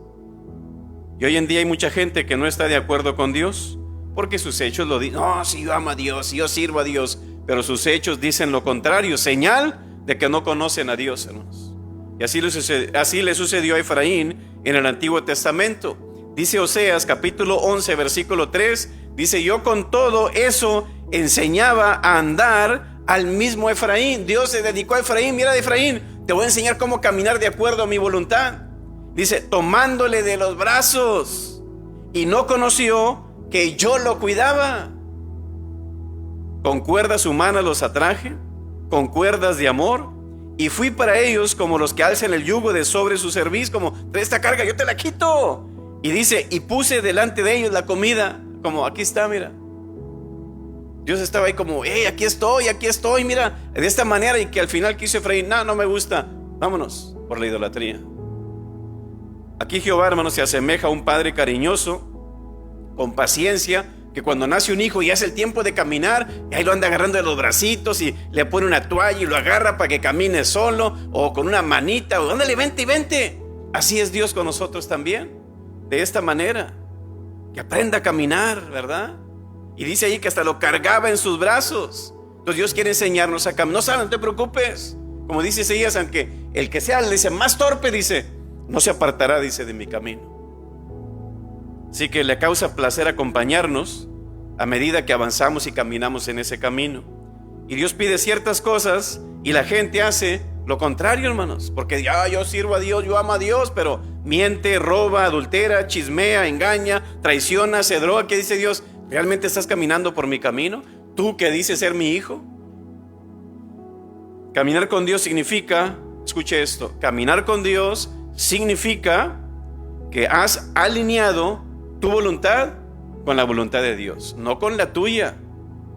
Y hoy en día hay mucha gente que no está de acuerdo con Dios porque sus hechos lo dicen. No, si yo amo a Dios, si yo sirvo a Dios, pero sus hechos dicen lo contrario, señal de que no conocen a Dios, hermanos. Y así le sucedió a Efraín en el Antiguo Testamento. Dice Oseas capítulo 11 versículo 3, dice, yo con todo eso enseñaba a andar al mismo Efraín. Dios se dedicó a Efraín. Mira, de Efraín, te voy a enseñar cómo caminar de acuerdo a mi voluntad. Dice, tomándole de los brazos, y no conoció que yo lo cuidaba. Con cuerdas humanas los atraje, con cuerdas de amor, y fui para ellos como los que alzan el yugo de sobre su cerviz, como, trae esta carga, yo te la quito. Y dice, y puse delante de ellos la comida, como, aquí está, mira. Dios estaba ahí como, aquí estoy, mira, de esta manera. Y que al final quiso Efraín, no me gusta, vámonos, por la idolatría. Aquí Jehová, hermanos, se asemeja a un padre cariñoso, con paciencia, que cuando nace un hijo y hace el tiempo de caminar, y ahí lo anda agarrando de los bracitos y le pone una toalla y lo agarra para que camine solo, o con una manita, o ándale, vente y vente. Así es Dios con nosotros también, de esta manera, que aprenda a caminar, ¿verdad? Y dice ahí que hasta lo cargaba en sus brazos. Entonces Dios quiere enseñarnos a caminar. No te preocupes, como dice Isaías, aunque el que sea, le dice, más torpe, dice, no se apartará, dice, de mi camino. Así que le causa placer acompañarnos a medida que avanzamos y caminamos en ese camino. Y Dios pide ciertas cosas y la gente hace lo contrario, hermanos, porque yo sirvo a Dios, yo amo a Dios, pero miente, roba, adultera, chismea, engaña, traiciona, se droga. ¿Qué dice Dios? ¿Realmente estás caminando por mi camino? ¿Tú que dices ser mi hijo? Caminar con Dios significa, escuche esto, caminar con Dios significa que has alineado tu voluntad con la voluntad de Dios, no con la tuya.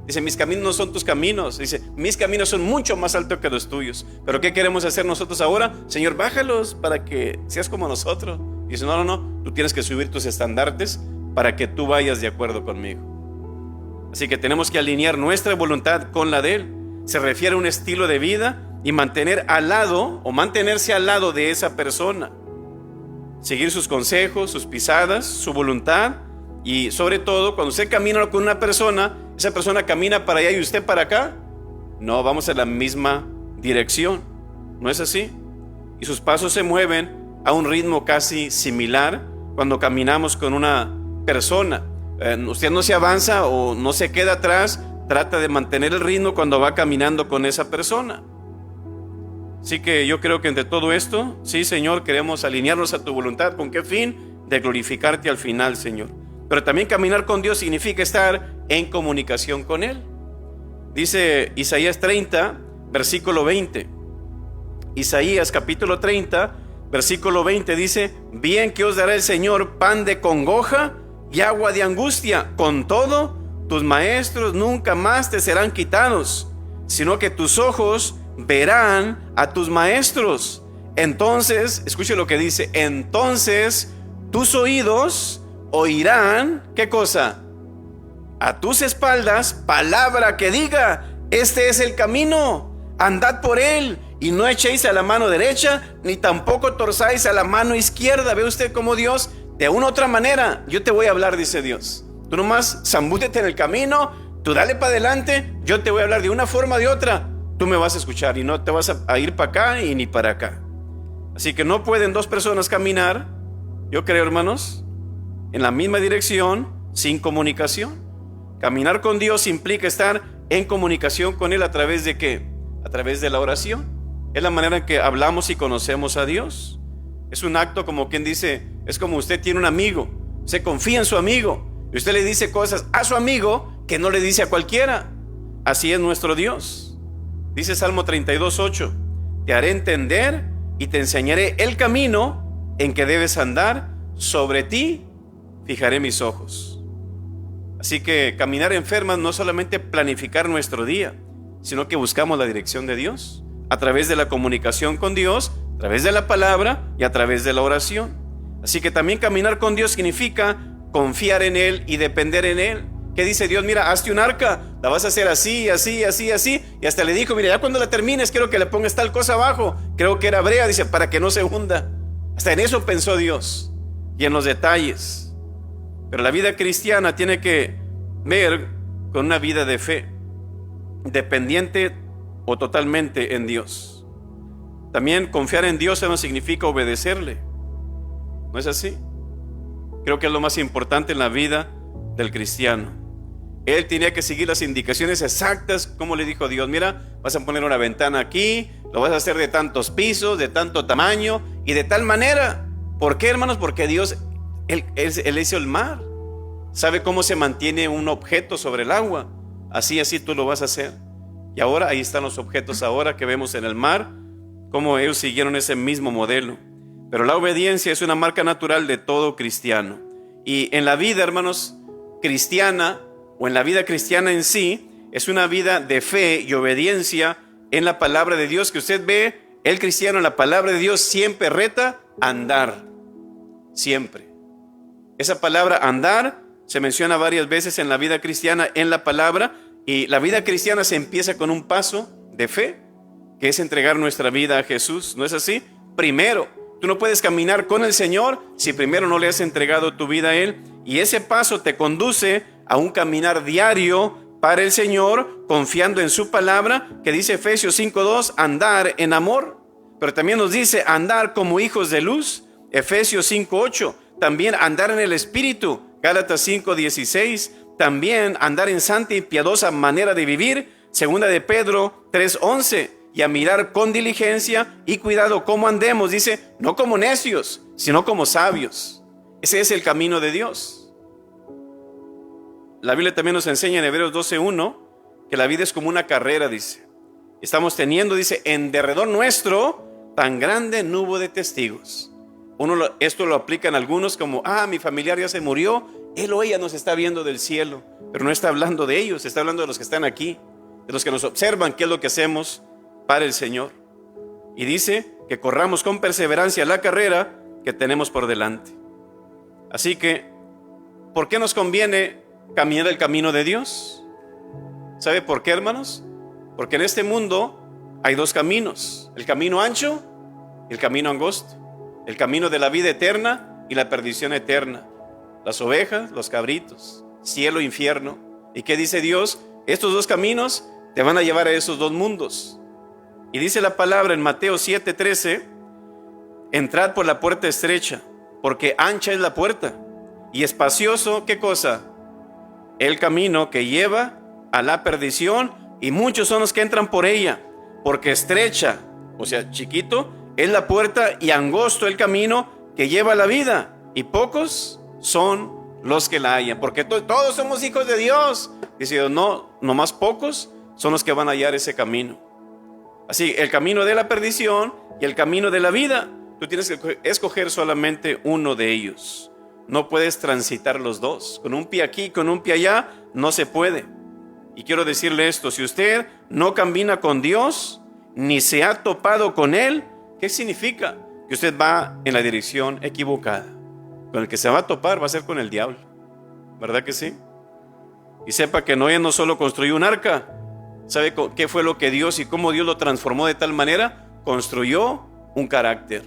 Dice, mis caminos no son tus caminos. Dice, mis caminos son mucho más altos que los tuyos. Pero ¿qué queremos hacer nosotros ahora? Señor, bájalos para que seas como nosotros. Dice, no, tú tienes que subir tus estandartes para que tú vayas de acuerdo conmigo. Así que tenemos que alinear nuestra voluntad con la de Él. Se refiere a un estilo de vida y mantenerse al lado de esa persona. Seguir sus consejos, sus pisadas, su voluntad. Y sobre todo, cuando usted camina con una persona, esa persona camina para allá y usted para acá. No, vamos en la misma dirección. ¿No es así? Y sus pasos se mueven a un ritmo casi similar cuando caminamos con una persona. Usted no se avanza o no se queda atrás, trata de mantener el ritmo cuando va caminando con esa persona. Así que yo creo que entre todo esto, sí, Señor, queremos alinearnos a tu voluntad. ¿Con qué fin? De glorificarte al final, Señor. Pero también caminar con Dios significa estar en comunicación con Él. Dice Isaías 30, versículo 20. Isaías capítulo 30, versículo 20 dice: bien que os dará el Señor pan de congoja y agua de angustia. Con todo, tus maestros nunca más te serán quitados, sino que tus ojos verán a tus maestros. Entonces, escuche lo que dice: entonces tus oídos oirán, ¿qué cosa? A tus espaldas, palabra que diga: este es el camino, andad por él, y no echéis a la mano derecha, ni tampoco torzáis a la mano izquierda. ¿Ve usted cómo Dios, de una u otra manera, yo te voy a hablar, dice Dios? Tú nomás zambútete en el camino, tú dale para adelante, yo te voy a hablar de una forma o de otra. Tú me vas a escuchar y no te vas a ir para acá y ni para acá. Así que no pueden dos personas caminar, yo creo, hermanos, en la misma dirección sin comunicación. Caminar con Dios implica estar en comunicación con Él. ¿A través de qué? A través de la oración. Es la manera en que hablamos y conocemos a Dios. Es un acto, como quien dice, es como usted tiene un amigo, se confía en su amigo y usted le dice cosas a su amigo que no le dice a cualquiera. Así es nuestro Dios. Dice Salmo 32:8: te haré entender y te enseñaré el camino en que debes andar, sobre ti fijaré mis ojos. Así que caminar en Fermas no es solamente planificar nuestro día, sino que buscamos la dirección de Dios a través de la comunicación con Dios, a través de la palabra y a través de la oración. Así que también caminar con Dios significa confiar en Él y depender en Él. ¿Qué dice Dios? Mira, hazte un arca, la vas a hacer así, así, así, así. Y hasta le dijo: mira, ya cuando la termines quiero que le pongas tal cosa abajo. Creo que era brea, dice, para que no se hunda. Hasta en eso pensó Dios y en los detalles. Pero la vida cristiana tiene que ver con una vida de fe, dependiente o totalmente en Dios. También confiar en Dios no significa obedecerle. ¿No es así? Creo que es lo más importante en la vida del cristiano. Él tenía que seguir las indicaciones exactas, como le dijo Dios: mira, vas a poner una ventana aquí, lo vas a hacer de tantos pisos, de tanto tamaño y de tal manera. ¿Por qué, hermanos? Porque Dios, Él hizo el mar, sabe cómo se mantiene un objeto sobre el agua. Así tú lo vas a hacer. Y ahora ahí están los objetos ahora que vemos en el mar, como ellos siguieron ese mismo modelo. Pero la obediencia es una marca natural de todo cristiano. Y en la vida, hermanos, cristiana, o en la vida cristiana en sí, es una vida de fe y obediencia en la palabra de Dios, que usted ve, el cristiano en la palabra de Dios siempre reta andar, siempre. Esa palabra andar se menciona varias veces en la vida cristiana en la palabra, y la vida cristiana se empieza con un paso de fe, que es entregar nuestra vida a Jesús. ¿No es así? Primero, tú no puedes caminar con el Señor si primero no le has entregado tu vida a Él, y ese paso te conduce a un caminar diario para el Señor, confiando en su palabra, que dice Efesios 5:2, andar en amor. Pero también nos dice andar como hijos de luz, Efesios 5:8. También andar en el Espíritu, Gálatas 5:16. También andar en santa y piadosa manera de vivir, segunda de Pedro 3:11. Y a mirar con diligencia y cuidado cómo andemos, dice, no como necios, sino como sabios. Ese es el camino de Dios. La Biblia también nos enseña en Hebreos 12:1 que la vida es como una carrera, dice. Estamos teniendo, dice, en derredor nuestro tan grande nube de testigos. Esto lo aplican algunos como: mi familiar ya se murió, él o ella nos está viendo del cielo. Pero no está hablando de ellos, está hablando de los que están aquí, de los que nos observan qué es lo que hacemos para el Señor. Y dice que corramos con perseverancia la carrera que tenemos por delante. Así que ¿por qué nos conviene caminar el camino de Dios? ¿Sabe por qué, hermanos? Porque en este mundo hay dos caminos: el camino ancho y el camino angosto, el camino de la vida eterna y la perdición eterna, las ovejas, los cabritos, cielo e infierno. ¿Y qué dice Dios? Estos dos caminos te van a llevar a esos dos mundos. Y dice la palabra en Mateo 7:13: entrad por la puerta estrecha, porque ancha es la puerta y espacioso, ¿qué cosa? El camino que lleva a la perdición, y muchos son los que entran por ella, porque estrecha, o sea, chiquito, es la puerta y angosto el camino que lleva a la vida, y pocos son los que la hallan, porque todos somos hijos de Dios. Dice Dios, no, nomás pocos son los que van a hallar ese camino. Así, el camino de la perdición y el camino de la vida, tú tienes que escoger solamente uno de ellos. No puedes transitar los dos. Con un pie aquí, con un pie allá, no se puede. Y quiero decirle esto: si usted no camina con Dios, ni se ha topado con Él, ¿qué significa? Que usted va en la dirección equivocada. Con el que se va a topar va a ser con el diablo. ¿Verdad que sí? Y sepa que Noé no solo construyó un arca. ¿Sabe qué fue lo que Dios y cómo Dios lo transformó de tal manera? Construyó un carácter.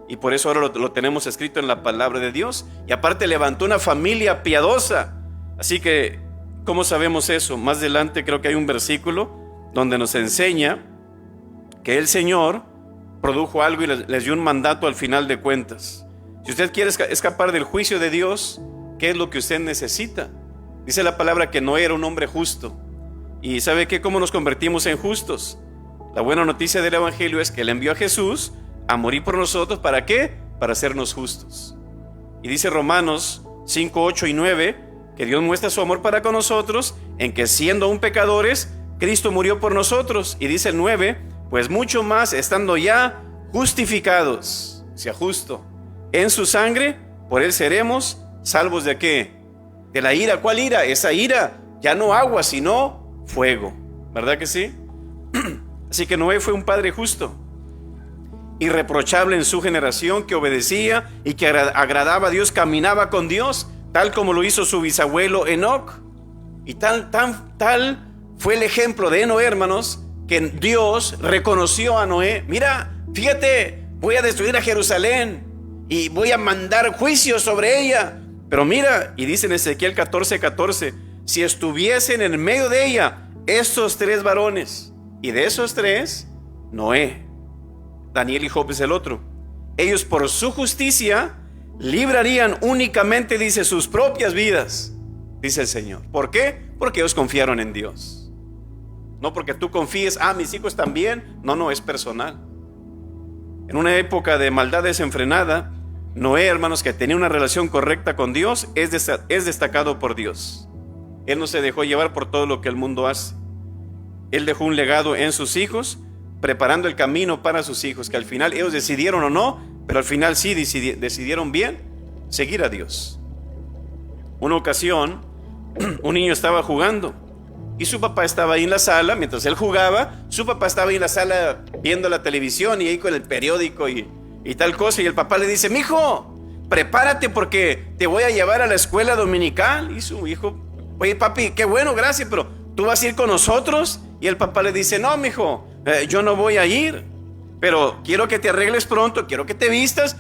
Y por eso ahora lo tenemos escrito en la palabra de Dios. Y aparte levantó una familia piadosa. Así que, ¿cómo sabemos eso? Más adelante creo que hay un versículo donde nos enseña que el Señor produjo algo y les dio un mandato al final de cuentas. Si usted quiere escapar del juicio de Dios, ¿qué es lo que usted necesita? Dice la palabra que Noé era un hombre justo. ¿Y sabe qué? ¿Cómo nos convertimos en justos? La buena noticia del Evangelio es que Él envió a Jesús a morir por nosotros. ¿Para qué? Para hacernos justos. Y dice Romanos 5, 8 y 9 que Dios muestra su amor para con nosotros en que, siendo aún pecadores, Cristo murió por nosotros. Y dice el 9, pues mucho más, estando ya justificados, sea justo, en su sangre, por Él seremos salvos. ¿de qué? De la ira. ¿Cuál ira? Esa ira, ya no agua, sino fuego. ¿Verdad que sí? Así que Noé fue un padre justo, irreprochable en su generación, que obedecía y que agradaba a Dios, caminaba con Dios, tal como lo hizo su bisabuelo Enoc. Y tal fue el ejemplo de Noé, hermanos, que Dios reconoció a Noé. Mira, fíjate, voy a destruir a Jerusalén y voy a mandar juicio sobre ella. Pero mira, y dice en Ezequiel 14:14, si estuviesen en medio de ella estos 3 varones, y de esos 3, Noé, Daniel y Job es el otro, ellos por su justicia librarían únicamente, dice, sus propias vidas, dice el Señor. ¿Por qué? Porque ellos confiaron en Dios. No porque tú confíes, mis hijos también. No, es personal. En una época de maldad desenfrenada, Noé, hermanos, que tenía una relación correcta con Dios, es destacado por Dios. Él no se dejó llevar por todo lo que el mundo hace. Él dejó un legado en sus hijos, preparando el camino para sus hijos, que al final ellos decidieron o no, pero al final sí decidieron bien seguir a Dios. Una ocasión, un niño estaba jugando y su papá estaba ahí en la sala. Mientras él jugaba, su papá estaba ahí en la sala viendo la televisión y ahí con el periódico y tal cosa. Y el papá le dice, mijo, prepárate porque te voy a llevar a la escuela dominical. Y su hijo, oye papi, qué bueno, gracias, pero ¿tú vas a ir con nosotros? Y el papá le dice, no, mijo, yo no voy a ir, pero quiero que te arregles pronto, quiero que te vistas,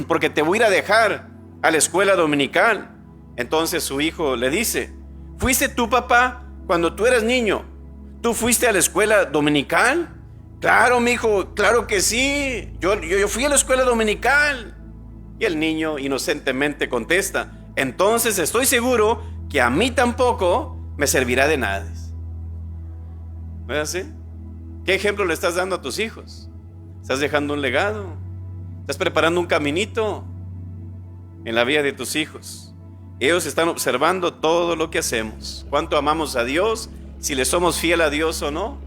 porque te voy a ir a dejar a la escuela dominical. Entonces su hijo le dice, ¿fuiste tú, papá, cuando tú eras niño? ¿Tú fuiste a la escuela dominical? Claro, mijo, claro que sí, yo fui a la escuela dominical. Y el niño inocentemente contesta, entonces estoy seguro que a mí tampoco me servirá de nada. ¿No es así? ¿Qué ejemplo le estás dando a tus hijos? ¿Estás dejando un legado? ¿Estás preparando un caminito en la vida de tus hijos? Ellos están observando todo lo que hacemos. ¿Cuánto amamos a Dios? Si le somos fiel a Dios o no.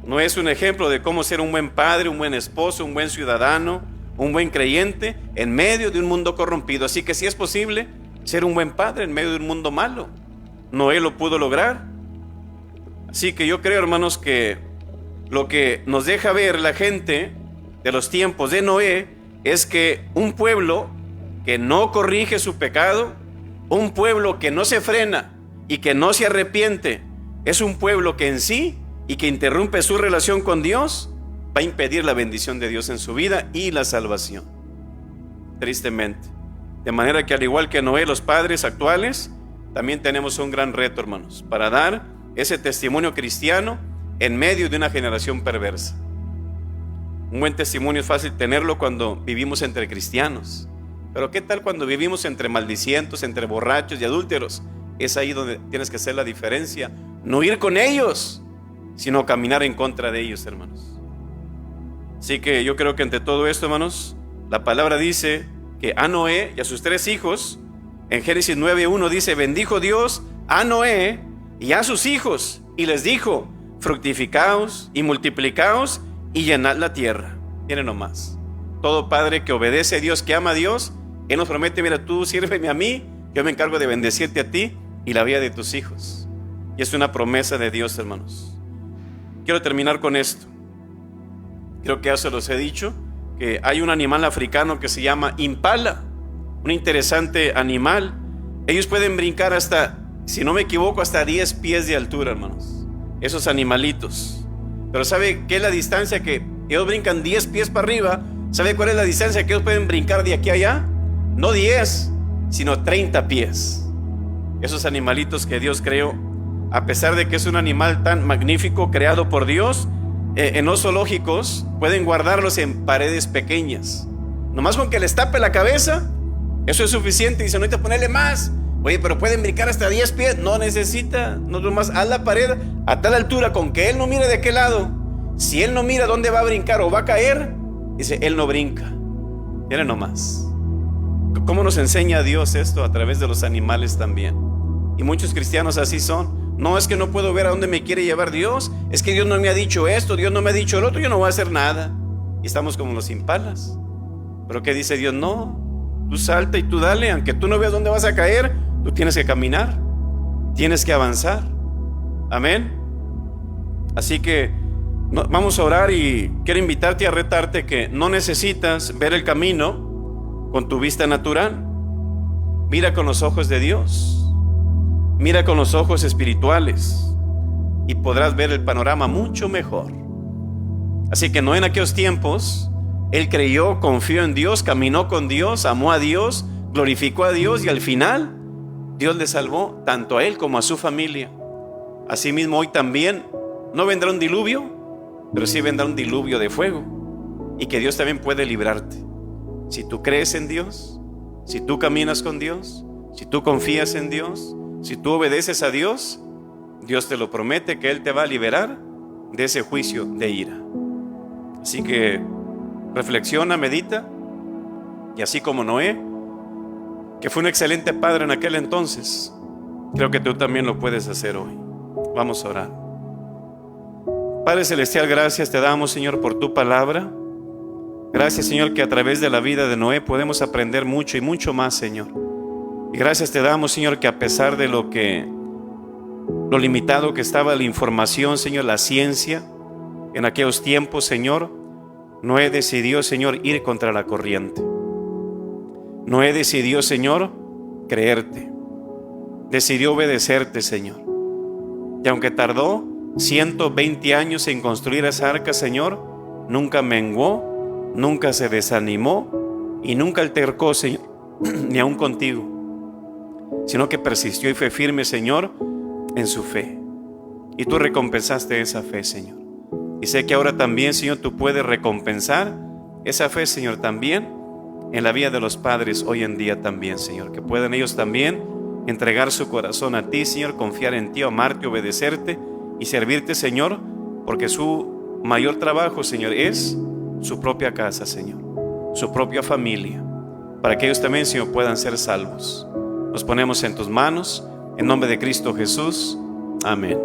No es un ejemplo de cómo ser un buen padre, un buen esposo, un buen ciudadano, un buen creyente en medio de un mundo corrompido. Así que sí es posible ser un buen padre en medio de un mundo malo. Noé lo pudo lograr. Así que yo creo, hermanos, que lo que nos deja ver la gente de los tiempos de Noé es que un pueblo que no corrige su pecado, un pueblo que no se frena y que no se arrepiente, es un pueblo que en sí y que interrumpe su relación con Dios, va a impedir la bendición de Dios en su vida y la salvación. Tristemente. De manera que al igual que Noé, los padres actuales, también tenemos un gran reto, hermanos, para dar ese testimonio cristiano en medio de una generación perversa. Un buen testimonio es fácil tenerlo cuando vivimos entre cristianos, pero ¿qué tal cuando vivimos entre maldicientos, entre borrachos y adúlteros? Es ahí donde tienes que hacer la diferencia. No ir con ellos, sino caminar en contra de ellos, hermanos. Así que yo creo que entre todo esto, hermanos, la palabra dice que a Noé y a sus 3 hijos, en Génesis 9:1 dice: bendijo Dios a Noé y a sus hijos, y les dijo: fructificaos y multiplicaos y llenad la tierra. Miren nomás, todo padre que obedece a Dios, que ama a Dios, Él nos promete: mira, tú sírveme a mí, yo me encargo de bendecirte a ti y la vida de tus hijos. Y es una promesa de Dios, hermanos. Quiero terminar con esto. Creo que ya se los he dicho, que hay un animal africano que se llama impala, un interesante animal. Ellos pueden brincar hasta, si no me equivoco, hasta 10 pies de altura, hermanos, esos animalitos. Pero ¿sabe qué es la distancia que ellos brincan? 10 pies para arriba. ¿Sabe cuál es la distancia que ellos pueden brincar de aquí a allá? No 10, sino 30 pies. Esos animalitos que Dios creó, a pesar de que es un animal tan magnífico creado por Dios, en los zoológicos pueden guardarlos en paredes pequeñas. Nomás con que les tape la cabeza, eso es suficiente. Dice: no hay que ponerle más. Oye, pero pueden brincar hasta 10 pies. No necesita, no nomás haz la pared a tal altura con que él no mire de qué lado. Si él no mira dónde va a brincar o va a caer, dice, él no brinca. Miren nomás cómo nos enseña Dios esto a través de los animales también. Y muchos cristianos así son. No, es que no puedo ver a dónde me quiere llevar Dios. Es que Dios no me ha dicho esto, Dios no me ha dicho el otro, yo no voy a hacer nada. Y estamos como los impalas. Pero ¿qué dice Dios? No, tú salta y tú dale. Aunque tú no veas dónde vas a caer, tú tienes que caminar, tienes que avanzar. Amén. Así que vamos a orar, y quiero invitarte a retarte que no necesitas ver el camino con tu vista natural. Mira con los ojos de Dios. Mira con los ojos espirituales y podrás ver el panorama mucho mejor. Así que no, en aquellos tiempos él creyó, confió en Dios, caminó con Dios, amó a Dios, glorificó a Dios, y al final Dios le salvó tanto a él como a su familia. Asimismo hoy también no vendrá un diluvio, pero sí vendrá un diluvio de fuego, y que Dios también puede librarte. Si tú crees en Dios, si tú caminas con Dios, si tú confías en Dios, si tú obedeces a Dios, Dios te lo promete, que Él te va a liberar de ese juicio de ira. Así que reflexiona, medita, y así como Noé, que fue un excelente padre en aquel entonces, creo que tú también lo puedes hacer hoy. Vamos a orar. Padre celestial, gracias te damos, Señor, por tu palabra. Gracias, Señor, que a través de la vida de Noé podemos aprender mucho y mucho más, Señor. Y gracias te damos, Señor, que a pesar de lo limitado que estaba la información, Señor, la ciencia, en aquellos tiempos, Señor, Noé decidió, Señor, ir contra la corriente. Noé decidió, Señor, creerte. Decidió obedecerte, Señor. Y aunque tardó 120 años en construir esa arca, Señor, nunca menguó, nunca se desanimó y nunca altercó, Señor, ni aún contigo, sino que persistió y fue firme, Señor, en su fe. Y tú recompensaste esa fe, Señor. Y sé que ahora también, Señor, tú puedes recompensar esa fe, Señor, también en la vida de los padres hoy en día también, Señor. Que puedan ellos también entregar su corazón a ti, Señor, confiar en ti, amarte, obedecerte y servirte, Señor, porque su mayor trabajo, Señor, es su propia casa, Señor, su propia familia, para que ellos también, Señor, puedan ser salvos. Nos ponemos en tus manos, en nombre de Cristo Jesús. Amén.